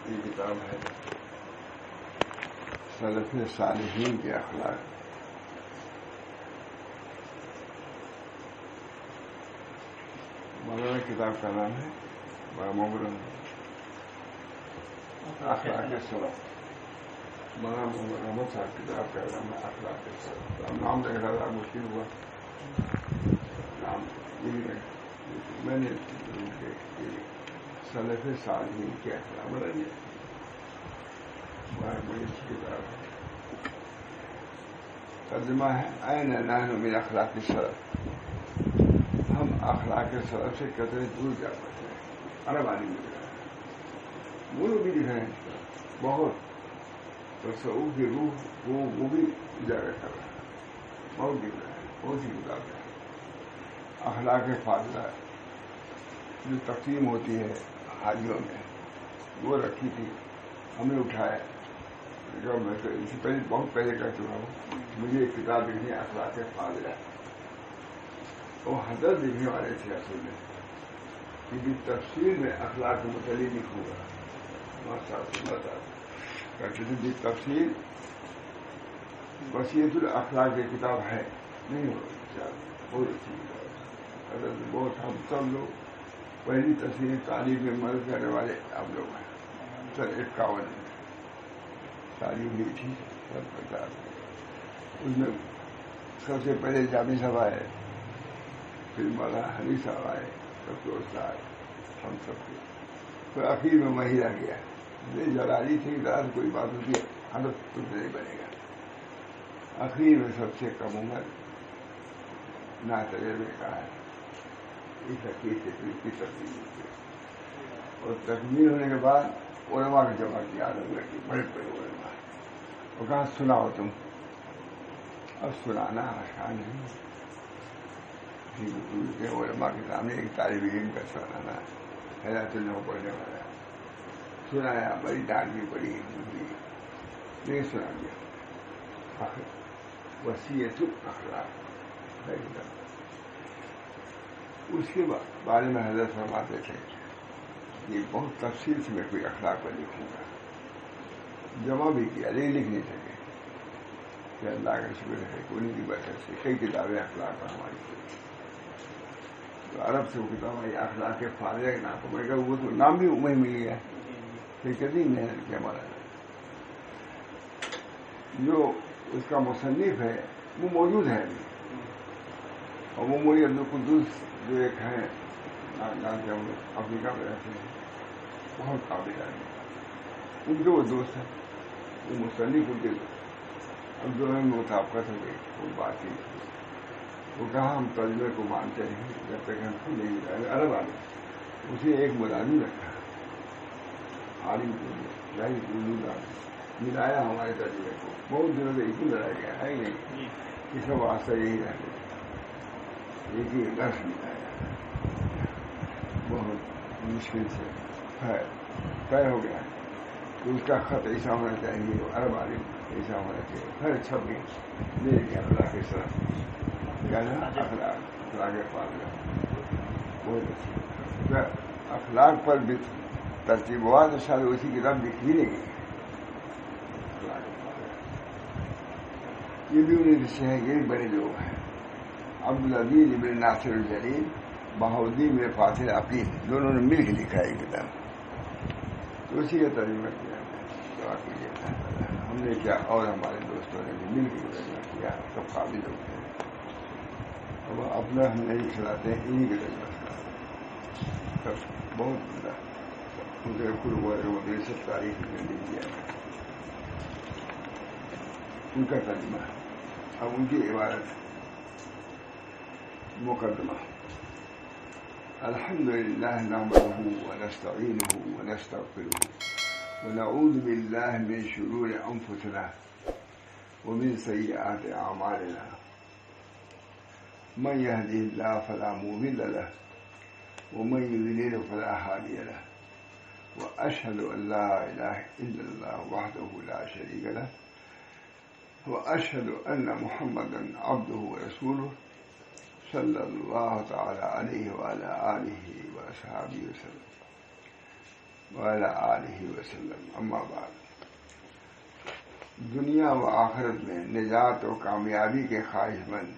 یہ کتاب ہے سلف صالحین کے اخلاق. مولانا کتاب کا نام ہے اخلاق سلف. مولانا محمد احمد صاحب کتاب کا نام ہے اخلاق سلف. نام لگا تھا مشکل ہوا نام میں نے سلف صالحین کے اخلاق بنائیے. بڑی اچھی کتاب ہے. ترجمہ ہے این نحن من اخلاق السلف. ہم اخلاق سلف سے کتنے دور جا پاتے ہیں. عرب آدمی مل رہا ہے, وہ بھی دکھ رہے ہیں بہت. تصوف کی روح وہ بھی اجاگر کر رہا ہے, بہت دکھ رہا ہے. بہت سی کتاب ہے. اخلاق فاضلہ جو تقسیم ہوتی ہے حاجیوں میں, وہ رکھی تھی, ہم نے اٹھایا. میں تو اس سے پہلے بہت پہلے کر چکا ہوں. مجھے ایک کتاب لکھنی ہے اخلاق فاضلہ. وہ حضرت لکھنے والے تھے اصل میں, کیونکہ تفسیر میں اخلاق متعلق لکھوں گا. کرتے تھے جی تفسیر وسیعت الاخلاق کی کتاب ہے نہیں ہو. بہت اچھی کتاب ہے. حضرت بہت ہم سب لوگ پہلی تفسیر تعلیم میں مدد کرنے والے آپ لوگ ہیں. سر 51 میں تعلیم لی تھی. سب پتا اس میں سب سے پہلے جامی صاحب آئے, پھر مولانا حنیف صاحب آئے, سب دوست آئے, ہم سب کے. پھر اخیر میں وہی رہ گیا. یہ جلالی تھی ذرا کوئی بات ہوتی ہے حضرت تم سے نہیں بنے گا. اخیر میں سب سے کم عمر نہ تجربے کا ہے. اس حقیق سے پھر کی تکمیل ہوتی ہے. اور تکمیل ہونے کے بعد علماء کی جمع کی عادت لگی, بڑے بڑے علماء. اور کہاں سناؤ تم. اب سنانا آسان نہیں. علماء کے سامنے ایک طالب علم کا سنانا حیرت اللہ پڑھنے والا سنایا, بڑی ڈانٹ بھی پڑی, نہیں سنا دیا. وسیعت الاخلاق. اس کے بارے میں حضرت فرماتے تھے یہ بہت تفصیل سے میں کوئی اخلاق پر لکھوں گا. جمع بھی کیا لیکن لکھ نہیں سکے. کہ اللہ کا شکر ہے کہ انہیں کی برکت سے کئی کتابیں اخلاق پر ہماری تھی. تو عرب سے وہ کتاب آئی اخلاق کے فاضلہ کے نام پر. میں کہا وہ تو نام بھی وہیں مل گیا. پھر کتنی محنت کیا ہمارا. جو اس کا مصنف ہے وہ موجود ہے ابھی. اور وہ مولوی عبدالقدوس جو ایک ہیں افریقہ میں رہتے ہیں, بہت قابل آدمی. ان کے وہ دوست ہیں, وہ مصنف ان کے دوست. اب دونوں میں مطابقت ہو گئی. وہ بات ہی وہ کہا ہم ترجمے کو مانتے ہیں جب تک ہم خود نہیں ملائے. عرب آدمی اسے ایک ملازم رکھا عالم ملایا ہمارے ترجمے کو. بہت دنوں سے اسی ملایا گیا ہے نہیں. اس کا واسطہ یہی رہ گیا. ایک ہی درس ملایا بہت مشکل سے طے ہو گیا. تو اس کا خط ایسا ہونا چاہیے, عرب عالم ایسا ہونا چاہیے. پھر چھپ گئی لے گیا اللہ کے ساتھ. کیا نا اخلاق فاضلہ بہت اچھی. اخلاق پر بھی ترتیب ہوا تو شاید اسی کتاب لکھی نہیں گئی. یہ بھی انہیں سے ہے کہ بڑے لوگ ہیں. عبدالعزیز ابن ناصر الجلیل, بہاؤالدین ابن فاضل عقیل, دونوں نے مل کے لکھا ہے کتاب. تو اسی کا ترجمہ کیا. دعا کیجیے ہم نے کیا اور ہمارے دوستوں نے بھی مل کے ترجمہ کیا. سب قابل لوگ ہیں. اب اپنا ہم نہیں کھلاتے ہیں, انہیں کے ترجمہ کھلاتے ہیں. سب بہت بڑا ان کے خود ہوئے سب تاریخ میں لکھ دیا ان کا ترجمہ. اب ان کی عبارت مقدمہ. الحمدللہ نحمدہ ونستعینہ ونستغفرہ ونعوذ باللہ من شرور انفسنا ومن سیئات اعمالنا من يهده الله فلا مضل له ومن يضلل فلا هادي له واشهد ان لا اله الا الله وحده لا شريك له واشهد ان محمدا عبده ورسوله صلی اللہ تعالی علیہ وعلی آلہ واصحابہ وسلم. وعلی آلہ وسلم اما بعد۔ دنیا و آخرت میں نجات و کامیابی کے خواہش مند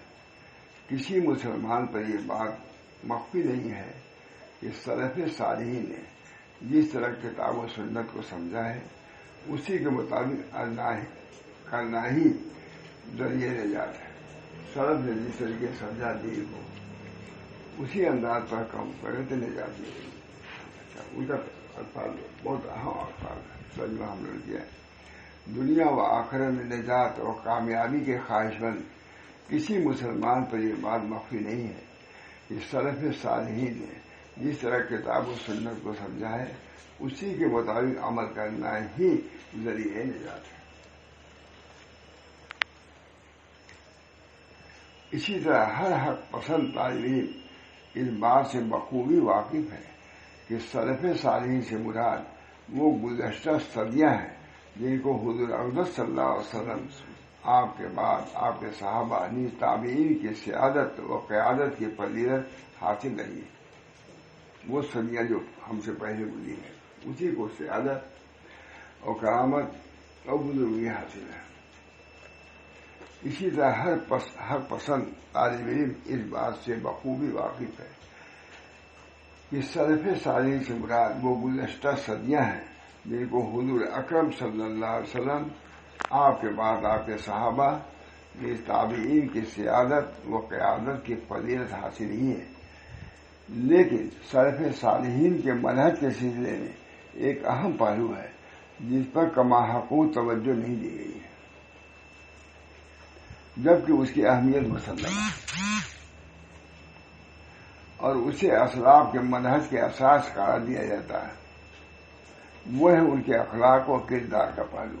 کسی مسلمان پر یہ بات مخفی نہیں ہے کہ سلف صالحین نے جس طرح کتاب و سنت کو سمجھا ہے اسی کے مطابق کرنا ہی ذریعہ نجات ہے۔ سلف نے جس طریقے سے سمجھا دین کو اسی انداز پر کام کرے تو نجات ملے گی۔ ان کا الفاظ بہت اہم الفاظ ہے، ترجمہ ہم نے کیا ہے۔ دنیا و آخرت میں نجات اور کامیابی کے خواہش مند کسی مسلمان پر یہ بات مخفی نہیں ہے کہ سلف صالحین نے جس طرح کتاب و سنت کو سمجھا ہے اسی کے مطابق عمل کرنا ہی ذریعہ نجات ہے۔ اسی طرح ہر حق پسند طالب علم اس بات سے بخوبی واقف ہے کہ سلف صالحین سے مراد وہ گزشتہ صدیاں ہیں جن کو حضور اقدس صلی اللہ علیہ وسلم آپ کے بعد آپ کے صحابہ نیز تابعین کی سیادت و قیادت کی فضیلت حاصل رہی ہے۔ وہ صدیاں جو ہم سے پہلے گزری ہیں اسی کو سیادت اور کرامت اور بزرگی حاصل ہے۔ اسی طرح ہر پسند طالب علم اس بات سے بخوبی واقف ہے کہ سلف صالحین سے مراد وہ گزشتہ صدیاں ہیں جن کو حضور اکرم صلی اللہ علیہ وسلم آپ کے بعد آپ کے صحابہ نیز تابعین کی سیادت و قیادت کی فضیلت حاصل ہی ہے۔ لیکن سلف صالحین کے منہج کے سلسلے میں ایک اہم پہلو ہے جس پر کما حقوق توجہ نہیں دی گئی ہے، جبکہ اس کی اہمیت مسلم ہے اور اسے اسلاف کے منہج کے اساس قرار دیا جاتا ہے۔ وہ ہے ان کے اخلاق و کردار کا پہلو،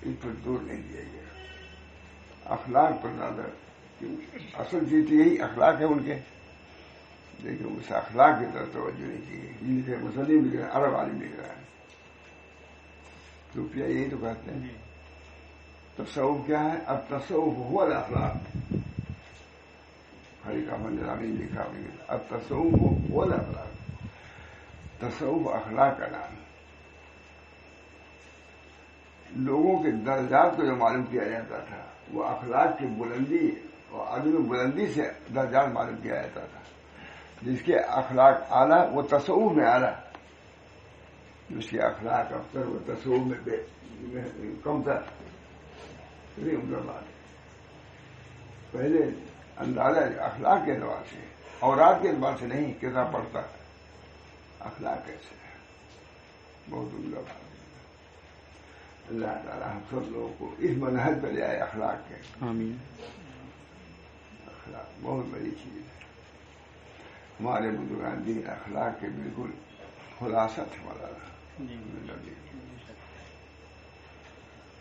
اس پر دور نہیں دیا گیا۔ اخلاق پر زیادہ اصل چیز یہی اخلاق ہے ان کے، لیکن اس اخلاق کی طرف توجہ نہیں کی گئی۔ جن کے مسلم لکھ رہے ہیں، عرب عالم لکھ رہا ہے، تو کیا یہی تو کہتے ہیں تصوف کیا ہے؟ اب تصوف هو الاخلاق۔ خلیق احمد نظامی نے لکھا ہوئی ہے اب تصوف هو الاخلاق۔ تصوف اخلاق کا نام ہے۔ لوگوں کے درجات کو جو معلوم کیا جاتا تھا وہ اخلاق کی بلندی اور عدم بلندی سے درجات معلوم کیا جاتا تھا۔ جس کے اخلاق اعلیٰ وہ تصوف میں اعلیٰ، جس کے اخلاق افضل وہ تصوف میں کم تر۔ یہ ان کا بات ہے۔ پہلے اندازہ اخلاق کے اعتبار سے، اورات کے اعتبار سے نہیں، کتنا پڑھتا ہے اخلاق کیسے ہے، بہت عمدہ بات ہے۔ اللہ تعالیٰ ہم سب لوگوں کو اس منہج پہ لے آئے اخلاق کے۔ آمین۔ اخلاق بہت بڑی چیز ہے۔ ہمارے بزرگان دین اخلاق کے بالکل خلاصہ تھے مولانا۔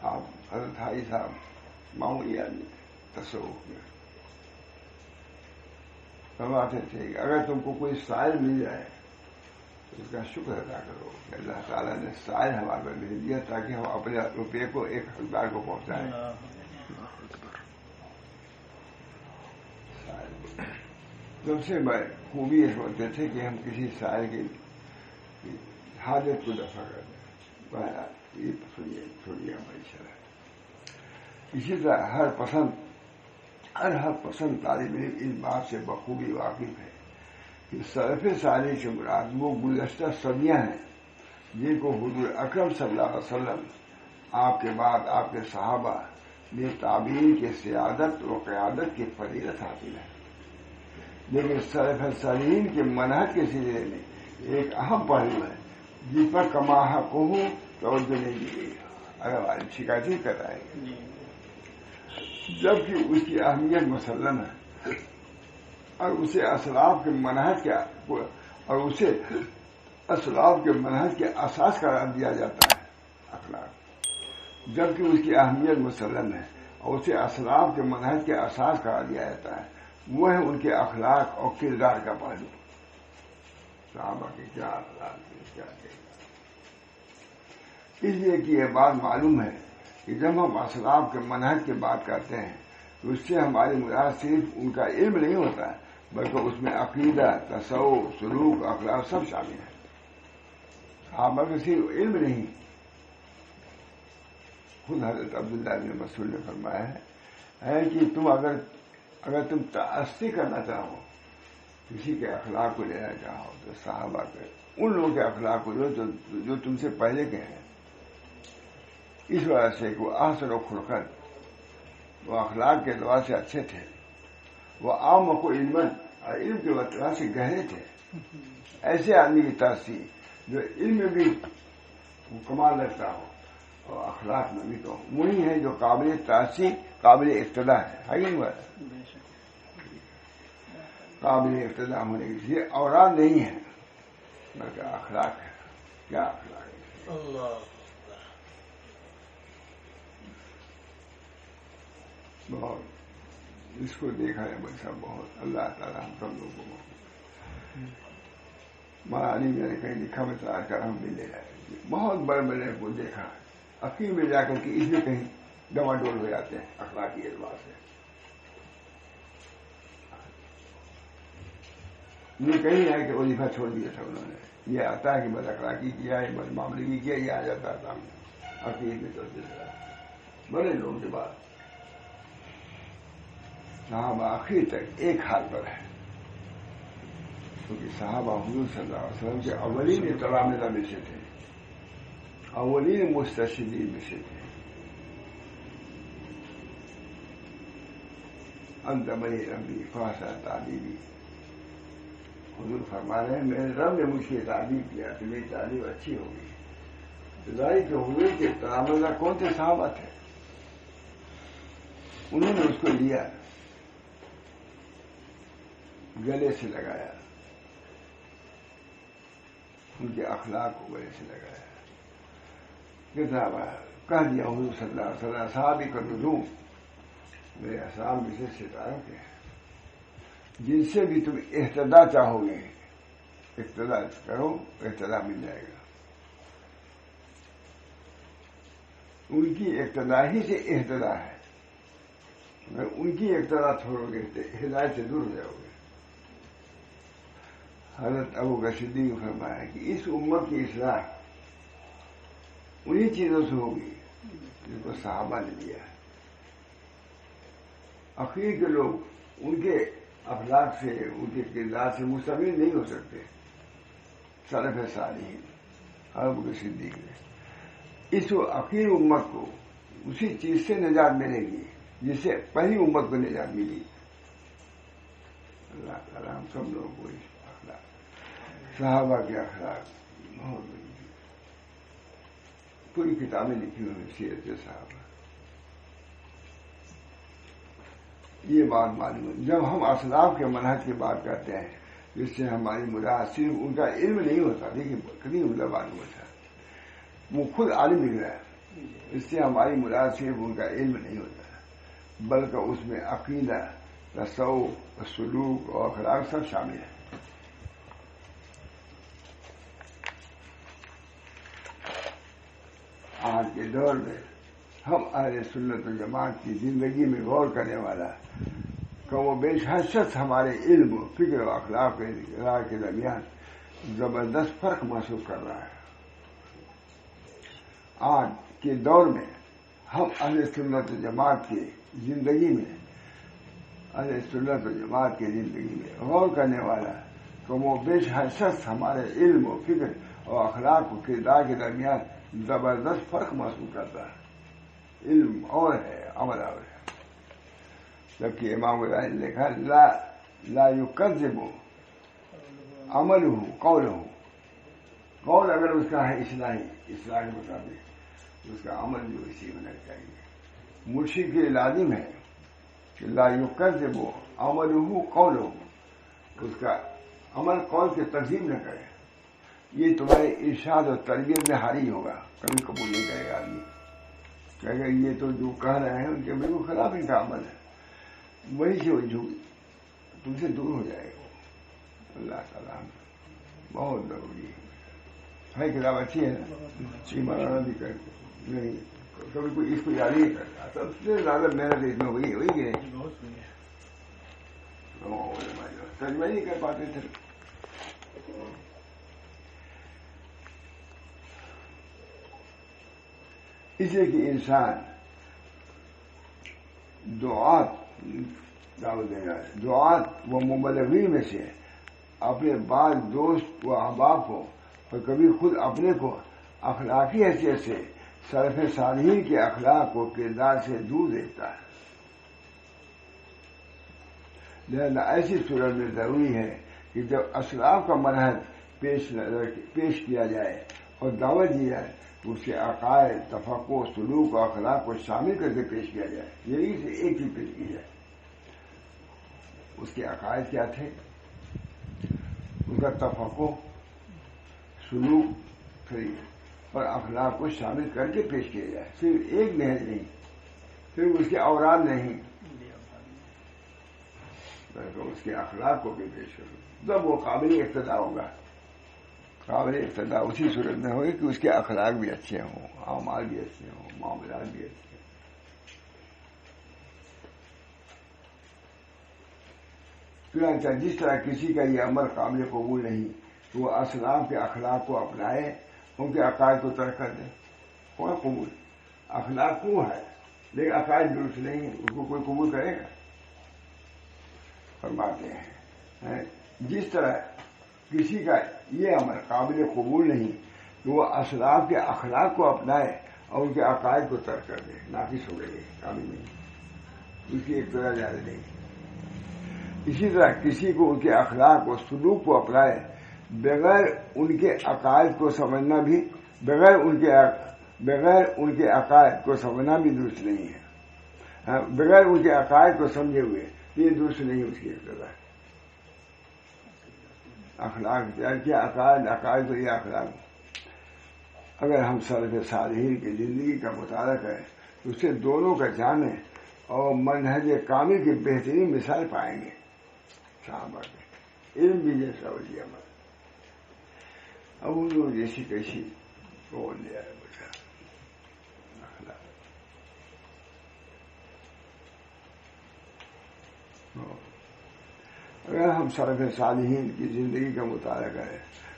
آپ حضرت حاجی صاحب معمولی آدمی تصوف میں فرماتے تھے کہ اگر تم کو کوئی سائل مل جائے تو اس کا شکر ادا کرو کہ اللہ تعالیٰ نے سائل ہمارے پر بھیج دیا تاکہ ہم اپنے روپے کو ایک حقدار کو پہنچائیں۔ سب سے بڑی خوبی یہ سمجھتے تھے کہ ہم کسی سائل کی حاجت کو دفع کر دیں۔ یہ سنیے ہماری شرح۔ اسی طرح ہر پسند طالب علم اس بات سے بخوبی واقف ہے کہ سلف صالح سے مراد وہ گزشتہ صدیاں ہیں جن کو حضور اکرم صلی اللہ علیہ وسلم آپ کے بعد آپ کے صحابہ نے تابعین کے سیادت و قیادت کی فضیلت حاصل ہے۔ لیکن سلف صالحین کے منہج کے سلسلے میں ایک اہم پہلو ہے جس پر کما حقوق توجہ نہیں دی گئی۔ اگر آج شکایت ہی کر رہے ہیں جبکہ اس کی اہمیت مسلم ہے اور اسے اسلاف کے منہج کے اساس قرار دیا جاتا ہے اخلاق، جبکہ اس کی اہمیت مسلم ہے اور اسے اسلاف کے منہج کے اساس قرار دیا جاتا ہے۔ وہ ہے ان کے اخلاق اور کردار کا پہلو۔ صحابہ کے کیا اخلاق تھے، کیا کردار۔ اس لیے کہ یہ بات معلوم ہے کہ جب ہم اسلاف کے منہج کی بات کرتے ہیں تو اس سے ہماری مراد صرف ان کا علم نہیں ہوتا ہے بلکہ اس میں عقیدہ، تصوف، سلوک، اخلاق سب شامل ہیں۔ صحابہ کو صرف علم نہیں، خود حضرت عبداللہ بن مسعود نے فرمایا ہے کہ تم اگر تم تأسی کرنا چاہو، کسی کے اخلاق کو لینا چاہو تو صحابہ کے ان لوگوں کے اخلاق کو جو تم سے پہلے کے ہیں، اس وجہ سے کہ وہ احسن و خلقت، وہ اخلاق کے اعتبار سے اچھے تھے، وہ عام کو علم اور علم کے اعتبار سے گہرے تھے. ایسے آدمی کی تاثیر جو علم میں بھی کمال رکھتا ہو اور اخلاق میں بھی، تو وہی ہے جو قابل تاثیر، قابل اقتداء ہے کہ نہیں؟ قابل اقتداء ہونے کی چیز اوراد نہیں ہے بلکہ اخلاق ہے. کیا اخلاق ہے؟ اللہ بہت اس کو دیکھا ہے بچہ بہت. اللہ تعالیٰ ہم سب لوگوں کو مہارانی میں نے کہیں لکھا بتا کر ہم بھی لے جائے بہت بڑے بڑے کو دیکھا عقیم میں جا کر کے اس میں کہیں ڈما ڈول ہو جاتے ہیں اخلاقی اعتبار سے. یہ کہیں ہے کہ وظیفہ چھوڑ دیا تھا انہوں نے. یہ آتا ہے کہ بد اخلاقی کیا ہے، بد معاملگی کیا، یہ آ جاتا تھا عقید میں چلتے تھے بڑے لوگوں کے بعد. صحابہ آخر تک ایک حال پر ہے، کیونکہ صحابہ حضور صلی اللہ علیہ وسلم کے اولین تلامذہ میں سے تھے، اولین مستشہدین میں سے تھے. انت بنی ربی فاحسن تعلیمی، حضور فرما رہے ہیں میرے رب نے مجھ سے تعلیم کیا کہ میری تعلیم اچھی ہوگی. ظاہر کہ حضور کے تلامذہ کون تھے؟ صحابہ تھے. انہوں نے اس کو لیا، گلے سے لگایا، ان کے اخلاق کو گلے سے لگایا. کتنا کہہ دیا حضور صلی اللہ علیہ وسلم صحابی کا نجوم، میرے اصحاب میں سے ستاروں کے ہیں، جن سے بھی تم اہتدا چاہو گے اقتدا کرو، اہتدا مل جائے گا. ان کی اقتدا ہی سے اہتدا ہے. اگر ان کی اقتدا چھوڑو گے تو ہدایت سے دور ہو جاؤ گے. حضرت ابو بکر صدیق نے فرمایا کہ اس امت کی اصلاح انہی چیزوں سے ہوگی جن کو صحابہ نے دیا ہے. اخیر کے لوگ ان کے اخلاق سے، ان کے کردار سے مستفید نہیں ہو سکتے. سلف صالحین ابو بکر صدیق نے اس اخیر امت کو اسی چیز سے نجات ملے گی جس سے پہلی امت کو نجات ملی. اللہ تعالیٰ ہم سب لوگوں کو اس اخلاق، صحابہ کے اخلاق بہت بڑی پوری کتابیں لکھی ہوئی سیرت صحابہ. یہ بات معلوم ہے. جب ہم اسلاف کے منہج کی بات کرتے ہیں جس سے ہماری مراد صرف ان کا علم نہیں ہوتا. دیکھیے کتنی عمدہ معلوم ہوتا ہے، وہ خود عالم نکلا ہے. اس سے ہماری مراد صرف ان کا علم نہیں ہوتا بلکہ اس میں عقیدہ، تصوف، سلوک اور اخلاق سب شامل ہیں. آج کے دور میں ہم اہل سنت و جماعت کی زندگی میں غور کرنے والا کم و بیش ہر شخص ہمارے علم، فکر و اخلاق کے درمیان زبردست فرق محسوس کر رہا ہے. آج کے دور میں ہم اہل سنت و جماعت کی زندگی میں غور کرنے والا کم و بیش ہر شخص ہمارے علم و فکر اور اخلاق و کردار کے درمیان زبردست فرق محسوس کرتا ہے. علم اور ہے، عمل اور ہے. جبکہ امام غزالی نے لکھا لا یکذب عملہ قولہ. قول اگر اس کا ہے اصلاح کے مطابق، اس کا عمل بھی اسی ہونا چاہیے. مرشد کے لازم ہے کہ لا یکذب عملہ قولہ، اس کا عمل قول کی تکذیب نہ کرے. یہ تمہارے ارشاد اور تربیت میں حاری ہوگا، کبھی قبول نہیں کرے گا آدمی. کہے گا یہ تو جو کہہ رہے ہیں ان کے بالکل خلاف ان کا عمل ہے، وہی سے وہ تم سے دور ہو جائے گا. اللہ تعالیٰ بہت ضروری ہے. کتاب اچھی ہے نا، مولانا بھی کرتے نہیں، کبھی کوئی اس کو یاد نہیں کرتا. سب سے زیادہ محنت اس میں وہی کہ ترجمہ نہیں کر پاتے تھے. اس لیے کہ انسان دعات دعوت دینا ہے، دعات و مبلغین میں سے اپنے بعض دوست و احباب کو اور کبھی خود اپنے کو اخلاقی حیثیت سے سلف صالحین کے اخلاق و کردار سے دور دیکھتا ہے۔ لہذا ایسی صورت میں ضروری ہے کہ جب اسلاف کا منہج پیش کیا جائے اور دعوت دی جائے تو اس کے عقائد، تفقع، سلوک اور اخلاق کو شامل کر کے پیش کیا جائے، یہی سے ایک چیز پیش کی جائے۔ اس کے عقائد کیا تھے، ان کا تفقع، سلوک اور اخلاق کو شامل کر کے پیش کیا جائے، صرف ایک نہج نہیں، صرف اس کے اوراد نہیں، بلکہ اس کے اخلاق کو بھی پیش کرو، جب وہ قابل اقتداء ہوگا۔ قابل اقتداء اسی صورت میں ہوگی کہ اس کے اخلاق بھی اچھے ہوں، اعمال بھی اچھے ہوں، معاملات بھی اچھے ہوں۔ چنانچہ جس طرح کسی کا یہ عمل قابل قبول نہیں کہ وہ اسلاف کے اخلاق کو اپنائے، ان کے عقائد کو ترک کر دے، کوئی قبول اخلاق کو ہے لیکن عقائد درست نہیں ہے، اس کو کوئی قبول کرے گا؟ فرماتے ہیں جس طرح کسی کا یہ عمل قابل قبول نہیں کہ وہ اسلاف کے اخلاق کو اپنائے اور ان کے عقائد کو ترک کر دے، ناقص ہو گئے، قابل نہیں، اس کی ایک طرح جائز نہیں۔ اسی طرح کسی کو ان کے اخلاق و سلوک کو اپنائے بغیر ان کے عقائد کو سمجھنا بھی بغیر ان کے عقائد کو سمجھنا بھی درست نہیں ہے، بغیر ان کے عقائد کو سمجھے ہوئے یہ درست نہیں اس کی ابتدا۔ اخلاق کیا عقائد تو یہ اخلاق۔ اگر ہم سلف صالحین کی زندگی کا مطالعہ کریں تو اس سے دونوں کا جامع اور منہج کامل کی بہترین مثال پائیں گے۔ صحابہ کے علم بھی جیسا وہی عمل، اب حضور جیسی کیسی بول لیا ہے بچا اخلاق۔ اگر ہم سلف صالحین کی زندگی کا مطالعہ کریں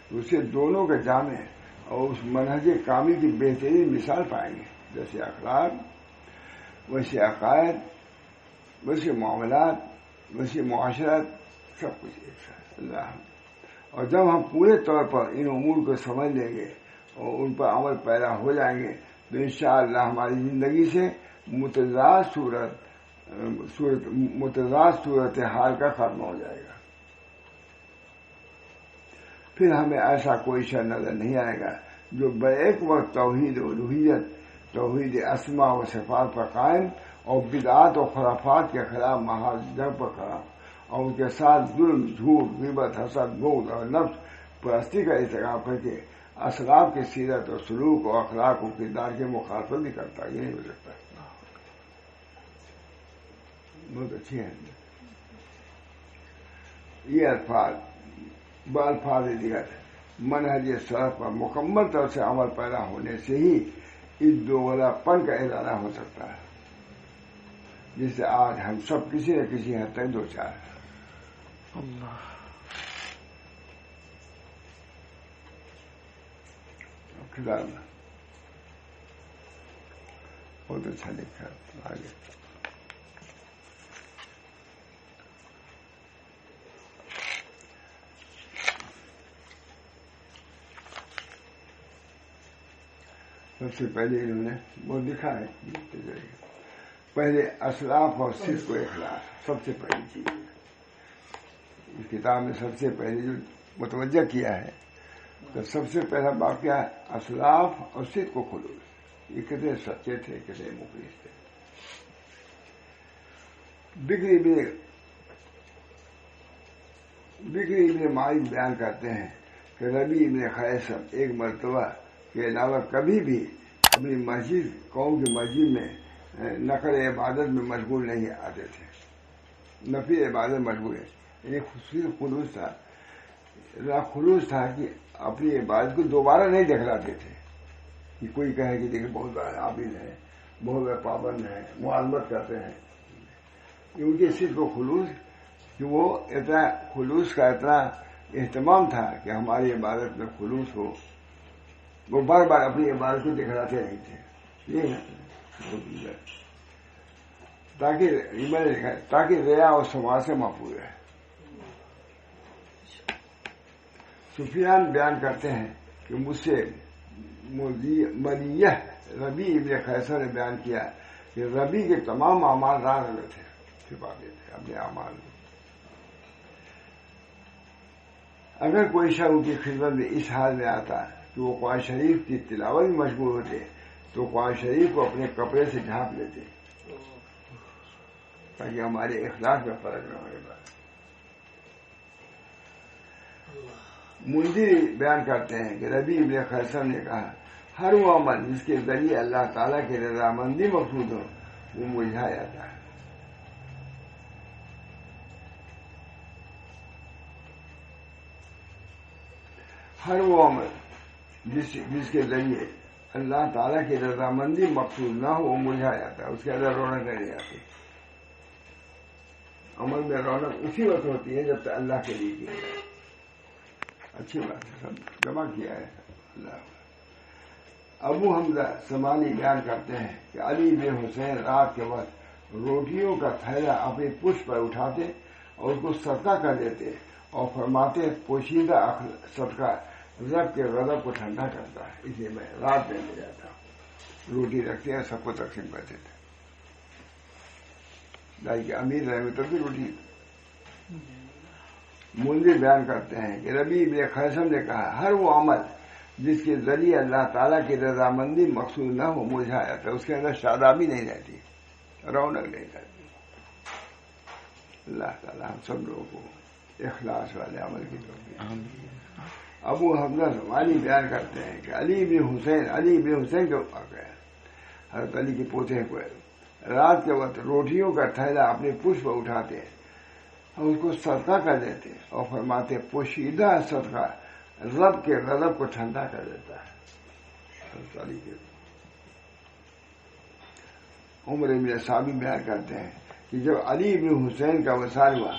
تو اسے دونوں کا جامع اور اس منہج کامل کی بہترین مثال پائیں گے، جیسے اخلاق ویسے عقائد ویسے معاملات ویسے معاشرت، سب کچھ ایک ساتھ اللہ۔ اور جب ہم پورے طور پر ان امور کو سمجھ لیں گے اور ان پر عمل پیرا ہو جائیں گے تو انشاءاللہ ہماری زندگی سے متضاد صورت حال کا ختم ہو جائے گا۔ پھر ہمیں ایسا کوئی شے نظر نہیں آئے گا جو بیک وقت توحید و الوہیت، توحید اسماء و صفات پر قائم اور بدعات و خرافات کے خلاف محاذ جنگ پر کھڑا اور ان کے ساتھ ظلم، جھوٹ، غیبت، حسد، بغض اور نفس پرستی کا ارتکاب کر کے اسلاف کی سیرت اور سلوک اور اخلاق و کردار کے مخالفت بھی کرتا، یہ نہیں ہو سکتا۔ بہت اچھی ہے یہ الفاظ، بالفاظ دیگر منہج سلف پر مکمل طور سے عمل پیدا ہونے سے ہی اس دوغلا پن کا ادارہ ہو سکتا ہے جس سے آج ہم سب کسی نہ کسی حد تک دو چار ہیں۔ اللہ کتاب بہت اچھا لکھا آگے۔ سب سے پہلے انہوں نے وہ لکھا ہے پہلے اسلاف اور صدق و اخلاص سب سے پہلی چیز ہے۔ اس کتاب میں سب سے پہلے جو متوجہ کیا ہے تو سب سے پہلا باب کیا ہے؟ اسلاف اور صدق و خلوص، یہ کتنے سچے تھے، کتنے مخلص تھے۔ بکری ابن معیط بیان کرتے ہیں کہ ربی ابن خیثم ایک مرتبہ کے علاوہ کبھی بھی اپنی مسجد، قوم کی مسجد میں نقل عبادت میں مشغول نہیں آتے تھے، نفی عبادت مشغول ہے، یعنی خلوص تھا کہ اپنی عبادت کو دوبارہ نہیں دکھلاتے تھے کہ کوئی کہے کہ دیکھیں بہت بڑا عابد ہے، بہت بڑا پابند ہے، معلومت کرتے ہیں۔ ان کے صرف و خلوص کہ وہ اتنا خلوص کا اتنا اہتمام تھا کہ ہماری عبادت میں خلوص ہو، وہ بار بار اپنی عبادت کو دکھلاتے نہیں تھے۔ یہ تاکہ ریا اور سما سے محفوظ ہے. سفیان بیان کرتے ہیں کہ مجھ سے مریہ ربی ابن خیسر نے بیان کیا کہ ربی کے تمام اعمال راز میں تھے، چھپاتے تھے اپنے اعمال میں. اگر کوئی شخص ان کی خدمت میں اس حال میں آتا کہ وہ قرآن شریف کی تلاوت میں مشغول ہوتے تو قرآن شریف کو اپنے کپڑے سے ڈھانپ لیتے تاکہ ہمارے اخلاق میں فرق نہ ہوئے. منذری بیان کرتے ہیں کہ ربی ابن خیسر نے کہا ہر وہ عمل جس کے ذریعے اللہ تعالیٰ کی رضامندی مقصود ہو وہ ملجھا جاتا ہے. ہر وہ عمل جس کے ذریعے اللہ تعالیٰ کی رضامندی مقصود نہ ہو وہ ملجھا جاتا ہے، اس کے اندر رونق نہیں آتی. عمل میں رونق اسی وقت ہوتی ہے جب تک اللہ کے لیے کیا جائے. اچھی بات ہے، سب جمع کیا ہے اللہ. ابو حمزہ سمانی بیان کرتے ہیں کہ علی بن حسین رات کے وقت روٹیوں کا تھیلا اپنی پشت پر اٹھاتے اور اس کو صدقہ کر دیتے اور فرماتے پوشیدہ صدقہ رب کے غضب کو ٹھنڈا کرتا ہے، اسے میں رات میں لے جاتا ہوں. روٹی رکھتے ہیں، سب کو تقسیم کرتے تھے. کہ امیر رہے تو بھی روٹی. منذر بیان کرتے ہیں کہ ربی ابن خیسر نے کہا ہر وہ عمل جس کے ذریعے اللہ تعالیٰ کی رضامندی مقصود نہ ہو ملجھا جاتا ہے، اس کے اندر شادابی نہیں رہتی، رونق نہیں رہتی. اللہ تعالیٰ ہم سب لوگوں کو اخلاص والے عمل کی توفیق. ابو حمزہ سمانی بیان کرتے ہیں کہ علی بن حسین کے واقعہ حضرت علی کے پوتے کو رات کے وقت روٹیوں کا تھیلا اپنے پشت پر اٹھاتے اور اس کو صدقہ کر دیتے اور فرماتے پوشیدہ صدقہ رب کے غضب کو ٹھنڈا کر دیتا ہے. عمر بن صابی بیان کرتے ہیں کہ جب علی بن حسین کا وصال ہوا،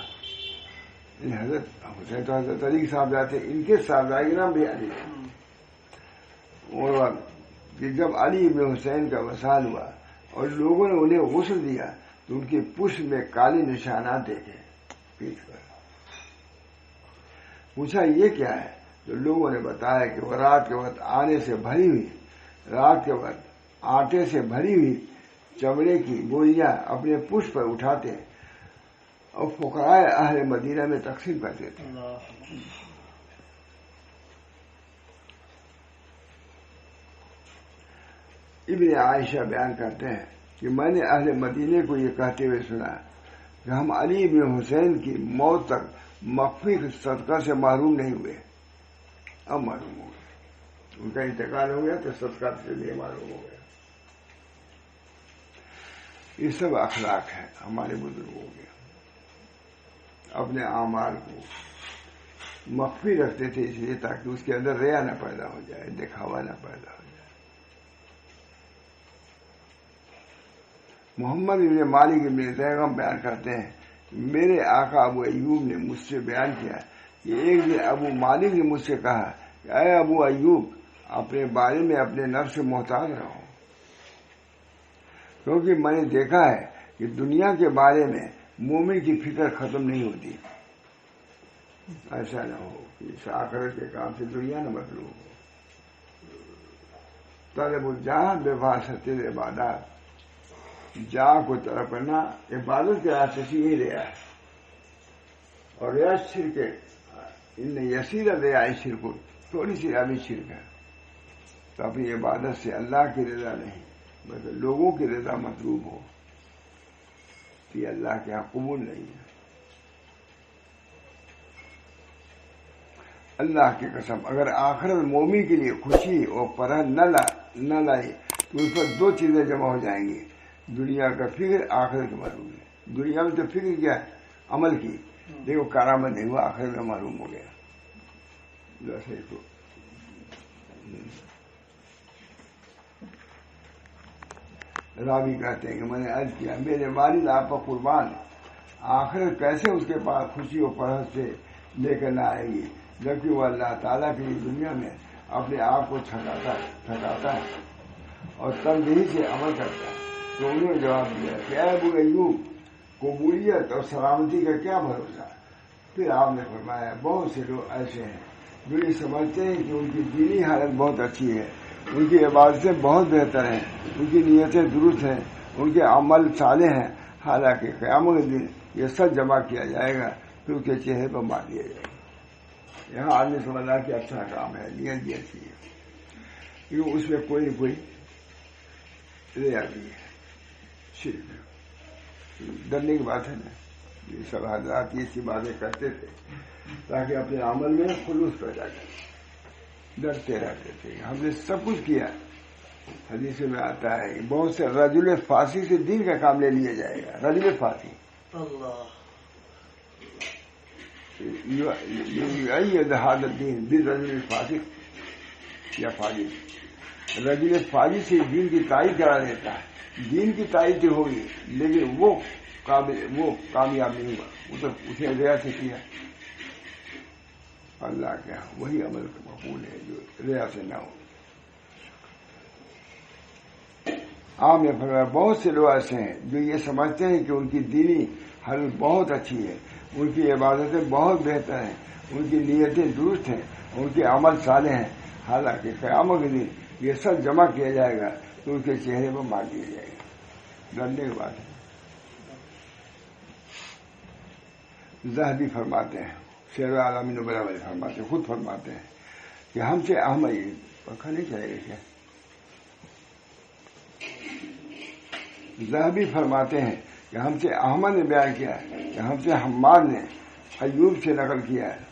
حضرت حسین تو حضرت علی صاحب جاتے، ان کے صاحبزادے کے نام بھی علی ہے. اور کہ جب علی بن حسین کا وصال ہوا اور لوگوں نے انہیں غسل دیا تو ان کی پشت میں کالے نشانات دیکھے پیٹ پر. پوچھا یہ کیا ہے؟ تو لوگوں نے بتایا کہ وہ رات کے وقت آٹے سے بھری ہوئی چمڑے کی بوریاں اپنے پشت پر اٹھاتے اور فقراء اہل مدینہ میں تقسیم کرتے تھے. ابن عائشہ بیان کرتے ہیں کہ میں نے اہل مدینے کو یہ کہتے ہوئے سنا کہ ہم علی بن حسین کی موت تک مخفی صدقہ سے محروم نہیں ہوئے. اب معلوم ہو گیا، ان کا انتقال ہو گیا تو صدقہ سے بھی معلوم ہو گیا. یہ سب اخلاق ہے ہمارے بزرگوں کے. اپنے اعمال کو مخفی رکھتے تھے اس لیے تاکہ اس کے اندر ریا نہ پیدا ہو جائے، دکھاوا نہ پیدا ہو جائے. محمد ابن مالک ابن زیغم بیان کرتے ہیں کہ میرے آقا ابو ایوب نے مجھ سے بیان کیا کہ ایک دن ابو مالک نے مجھ سے کہا کہ اے ابو ایوب، اپنے بارے میں اپنے نفس سے محتاط رہو، کیونکہ میں نے دیکھا ہے کہ دنیا کے بارے میں مومن کی فکر ختم نہیں ہوتی. ایسا نہ ہو کہ اس آخرت کے کام سے دنیا نہ مطلوب ہو. طلب الجاہ بواسطہ العبادات، جاہ کو طلب کرنا عبادت کے راستے سے ہی ریا ہے. اور ریا شرک ہے، ان یسیر ریا شرک، تھوڑی سی ابھی شرک ہے. تو اپنی عبادت سے اللہ کی رضا نہیں بلکہ لوگوں کی رضا مطلوب ہو، یہ اللہ کے یہاں قبول نہیں ہے. اللہ کی قسم اگر آخرت مومن کے لیے خوشی اور فرح نہ لائی تو اس پر دو چیزیں جمع ہو جائیں گی، دنیا کا فکر، آخرت کا معلوم ہے. دنیا میں تو فکر کیا ہے؟ عمل کی، دیکھو کارآمد نہیں ہوا، آخرت کا معلوم ہو گیا. راوی کہتے ہیں کہ میں نے عرض کیا میرے والد آپ پر قربان، آخرت کیسے اس کے پاس خوشی و فرحت سے لے کر نہ آئے گی جبکہ وہ اللہ تعالیٰ کی دنیا میں اپنے آپ کو تھکاتا ہے. اور تنبیہی سے عمل کرتا ہے. تو انہوں نے جواب دیا کہ اے ابو ایوب، قبولیت اور سلامتی کا کیا بھروسہ؟ پھر آپ نے فرمایا بہت سے لوگ ایسے ہیں جو یہ سمجھتے ہیں کہ ان کی دینی حالت بہت اچھی ہے، ان کی عبادتیں بہت بہتر ہیں، ان کی نیتیں درست ہیں، ان کے عمل صالح ہیں، حالانکہ قیامت کے دن یہ سب جمع کیا جائے گا پھر اس کے چہرے پر مار دیا جائے گا. یہاں آدمی سمجھا کہ اچھا کام ہے، نیت بھی اچھی ہے، کیونکہ اس میں کوئی نہ کوئی ریا بھی ہے، شرک. ڈرنے کی بات ہے نا. یہ سب حضرات ایسی باتیں کرتے تھے تاکہ اپنے عمل میں خلوص پیدا کریں، ڈرتے رہتے تھے. ہم نے سب کچھ کیا. حدیث میں آتا ہے بہت سے رجل فاسق سے دین کا کام لے لیا جائے گا. رجل فاسق هذا الدین بالرجل فاسق یا فاجر. رجل فاجر سے دین کی تائید کرا دیتا ہے. دین کی تائید ہوگی لیکن وہ کامیاب نہیں ہوا. وہ تو اسے ریا سے کیا. اللہ کے وہی عمل مقبول ہے جو ریا سے نہ ہو. آپ نے فرمایا بہت سے لوگ ایسے ہیں جو یہ سمجھتے ہیں کہ ان کی دینی حالت بہت اچھی ہے، ان کی عبادتیں بہت بہتر ہیں، ان کی نیتیں درست ہیں، ان کے عمل صالح ہیں، حالانکہ قیامت کے دن یہ سب جمع کیا جائے گا تو ان کے چہرے پر مار دیا جائے گا. ڈرنے کی بات ہے. ذہبی فرماتے ہیں، شعر عالمی نبلا والے فرماتے ہیں، خود فرماتے ہیں کہ ہم سے احمد پنکھا نہیں چلے گا کیا؟ ذہبی فرماتے ہیں کہ ہم سے احمد نے بیان کیا ہے کہ ہم سے حماد نے ایوب سے نقل کیا ہے.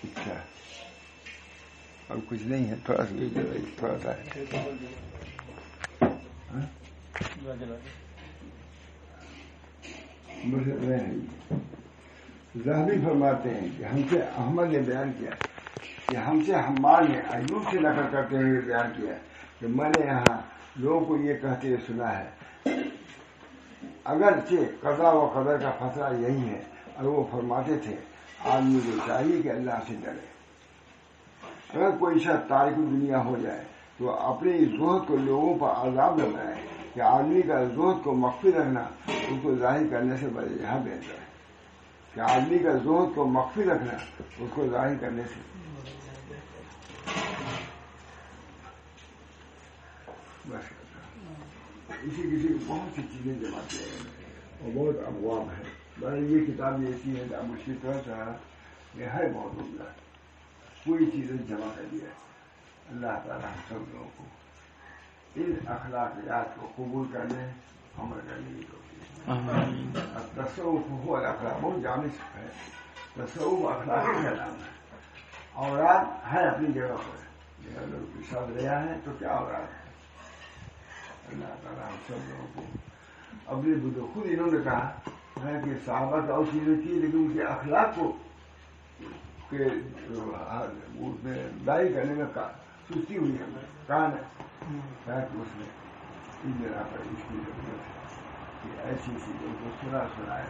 اچھا اب کچھ نہیں ہے، تھوڑا سا ذہبی فرماتے ہیں کہ ہم سے احمد نے بیان کیا کہ ہم سے حماد نے ایوب سے نقل کرتے ہوئے بیان کیا کہ میں نے یہاں لوگوں کو یہ کہتے ہوئے سنا ہے اگرچہ قضا و قدر کا فیصلہ یہی ہے، اور وہ فرماتے تھے آدمی کو چاہیے کہ اللہ سے ڈرے. اگر کوئی شخص تارک دنیا ہو جائے تو اپنے اس زہد کو لوگوں پر عذاب لگائے کہ آدمی کا زہد کو مخفی رکھنا اس کو ظاہر کرنے سے یہاں بہتر ہے. کہ آدمی کا زہد کو مخفی رکھنا اس کو ظاہر کرنے سے بس. کسی کو بہت سی چیزیں جمع کیا اور بہت ابواب ہے. یہ کتاب ایسی ہے اب اس کی طرح یہ ہے بہت عمدہ، پوری چیزیں جمع کر دیا. اللہ تعالیٰ ہم سب لوگوں کو ان اخلاقیات کو قبول کرنے عمل کرنے کی کوشش. تصوف ہو اخلاق بہت جامع ہے. تصوف اخلاق کا نام ہے. اوراد ہے اپنی جگہ پر، اگر شاد رہا ہے تو کیا اوراد ہے. اللہ تعالیٰ ہم سب لوگوں کو اپنے بدو خود انہوں نے کہا ہے کہ صحابہ کا اور چیزیں کی لیکن ان کے اخلاق کو اس میں دائی کرنے میں سستی ہوئی ہے. کہاں ہے کہ اس میں اس جگہ پر اس کی ضرورت ہے کہ ایسی چیزوں کو سنائے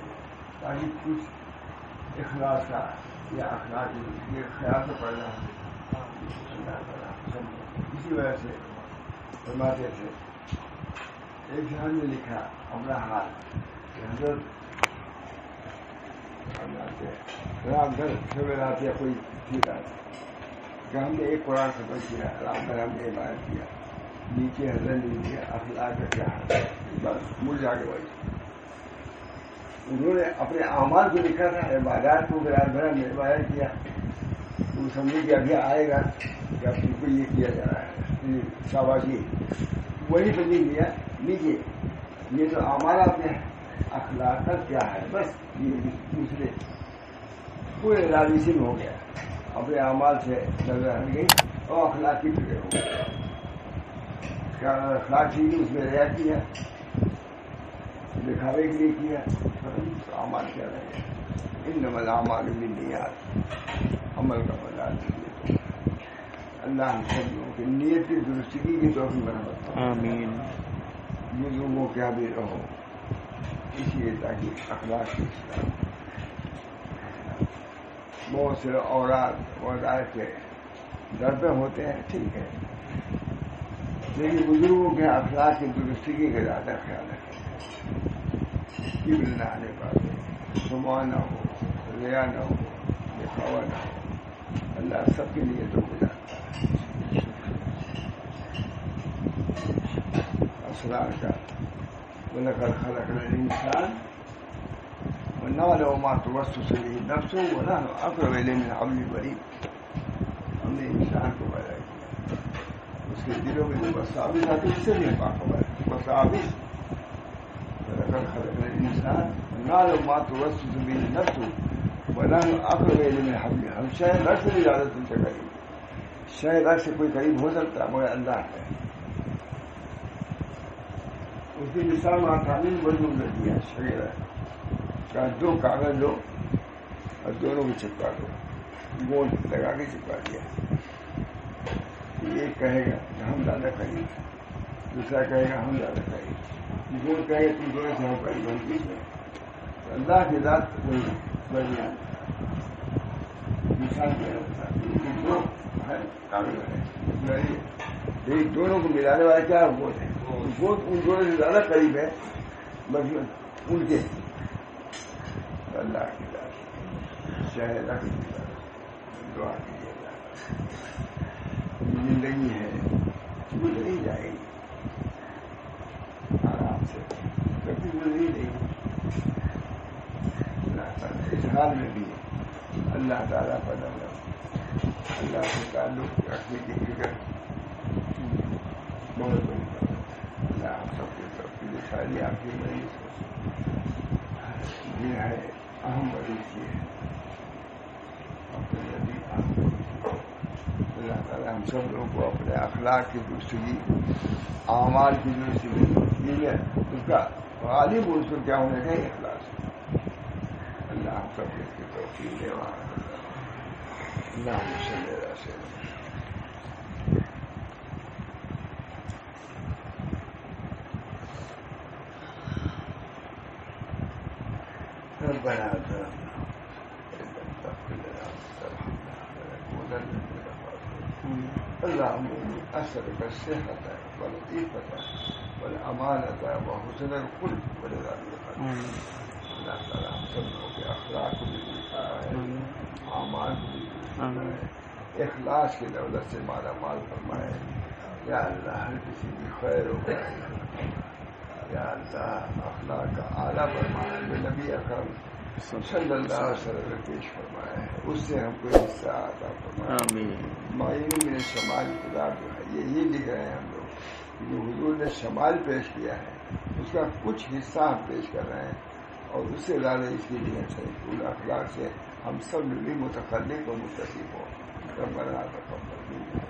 تاکہ کچھ اخلاص کا یا اخلاق یہ خیال سے پڑ رہا ہے. اللہ تعالیٰ سب اسی وجہ سے فرماتے تھے. ایک شہر نے لکھا اپنا حال کہ حضرت رات بھر سویرات یا کوئی ٹھیک آتا کہ ہم نے ایک قرآن ختم کیا، رات بھر ہم نے عبادت کیا، نیچے حضرت نے لکھا اخلاق کا کیا حال، بس مل جا کے وہی. انہوں نے اپنے اعمال کو لکھا تھا، عبادات کو رات بھر ہم نے عبادت کیا تو سمجھے کہ ابھی آئے گا کہ اب تم کو یہ کیا جا رہا ہے شاباشی. وہی پہ لکھ دیا نیچے یہ تو اعمال اپنے اخلاق کا کیا ہے. بس یہ دوسرے پورے راضی سے ہو گیا، اپنے اعمال سے نظر ہٹ گئی اور اخلاق کی فکر ہو گئی. کیا اخلاق چیز اس میں ریا کیا، دکھاوے کے لیے کیا، اعمال کیا رہے. انما الاعمال بالنیات، عمل کا بدلا دیجیے. اللہ ہم سب لوگوں کی نیت کی درستگی کی توفیق بنا. آمین. یہ لوگوں کیا بھی رہو اس لیے تاکہ اخلاق کی اصلاح. بہت سے اوراد وظائف کے گھر پہ ہوتے ہیں ٹھیک ہے، لیکن بزرگوں کے اخلاق کی درستگی کا زیادہ خیال رکھیں، کبر نہ آنے پاتے، سما نہ ہو، ریا نہ ہو، دکھاوا نہ ہو. اللہ سب کے لیے تو گزارتا ہے. اسرار کا وَلَقَدْ خَلَقْنَا الْإِنسَانَ وَنَعْلَمُ مَا تُوَسْوِسُ بِهِ نَفْسُهُ وَنَحْنُ أَقْرَبُ إِلَيْهِ مِنْ حَبْلِ الْوَرِيدِ. ہم نے انسان کو پیدا کیا، اس کے دلوں میں جو وساوس آتی اس سے بھی باخبر ہے. وساوس وَلَقَدْ خَلَقْنَا الْإِنسَانَ وَنَعْلَمُ مَا تُوَسْوِسُ بِهِ نَفْسُهُ وَنَحْنُ أَقْرَبُ إِلَيْهِ مِنْ حَبْلِ الْوَرِيدِ. ہم شاید رب سے بھی زیادہ تم سے قریب، شاید رب سے کوئی قریب ہو سکتا ہے مگر اللہ ہے. اس کی مثال معتامین بزرگ نے دیا. شعر کا دو کاغذ لو اور دونوں کو چپکا دو، گوند لگا کے چپکا دیا. ایک کہے گا کہ ہم زیادہ قریب، دوسرا کہے گا ہم زیادہ قریب، گوند کہے گا تم دونوں سے ہم قریب ہم بیچ میں. اللہ کی ذات درمیان مثال دیا دو کاغذ ہے، دونوں کو ملانے والا کیا گوند ہے. گوند ان دونوں سے زیادہ قریب ہے مطلب ان کے. اللہ کی ذات شاید دعا کیجیے گا. زندگی ہے گزری جائے گی آرام سے، کبھی گزری نہیں. اللہ تعالیٰ اس حال میں بھی اللہ تعالیٰ پر اللہ سے تعلق رکھنے کی فکر بہت بڑی بات ہے. اللہ ہم سب کے سب کی ساری آپ کی مریض یہ ہے اہم مریض یہ ہے اپنے نبی اہم. اللہ تعالیٰ ہم سب لوگوں کو اپنے اخلاق کی درستگی، اعمال کی درستگی، اس کا غالب عنصر کیا ہونے کا اخلاص. اللہ ہم سب اس کی توفیق دے. اللہ صلی اللہ سے ربنا اللهم أسألك الصحة والعافية والأمانة وحسن الخلق ورضا بالقدر. اللہ تعالیٰ ہم سب لوگوں کے اخلاق کو بھی دیکھا ہے، اعمال کو بھی دیکھا ہے، اخلاص کی دولت سے مالا مال فرمائے. یا اللہ ہر کسی کی خیر ہو گئے. یا اللہ اخلاق کا اعلیٰ فرمائے جو نبی اکرم صلی اللہ علیہ وسلم نے پیش فرمایا ہے اس سے ہم کو حصہ عطا فرمائے. معین میں شمال کتاب جو ہے یہی لکھ رہے ہیں ہم لوگ جو حضور نے شمال پیش کیا ہے اس کا کچھ حصہ ہم پیش کر رہے ہیں اور اس سے زیادہ اس کی لیے پورا اخلاق سے ہم سب بھی متخلق و متصف ہو. ربنا تقبل منا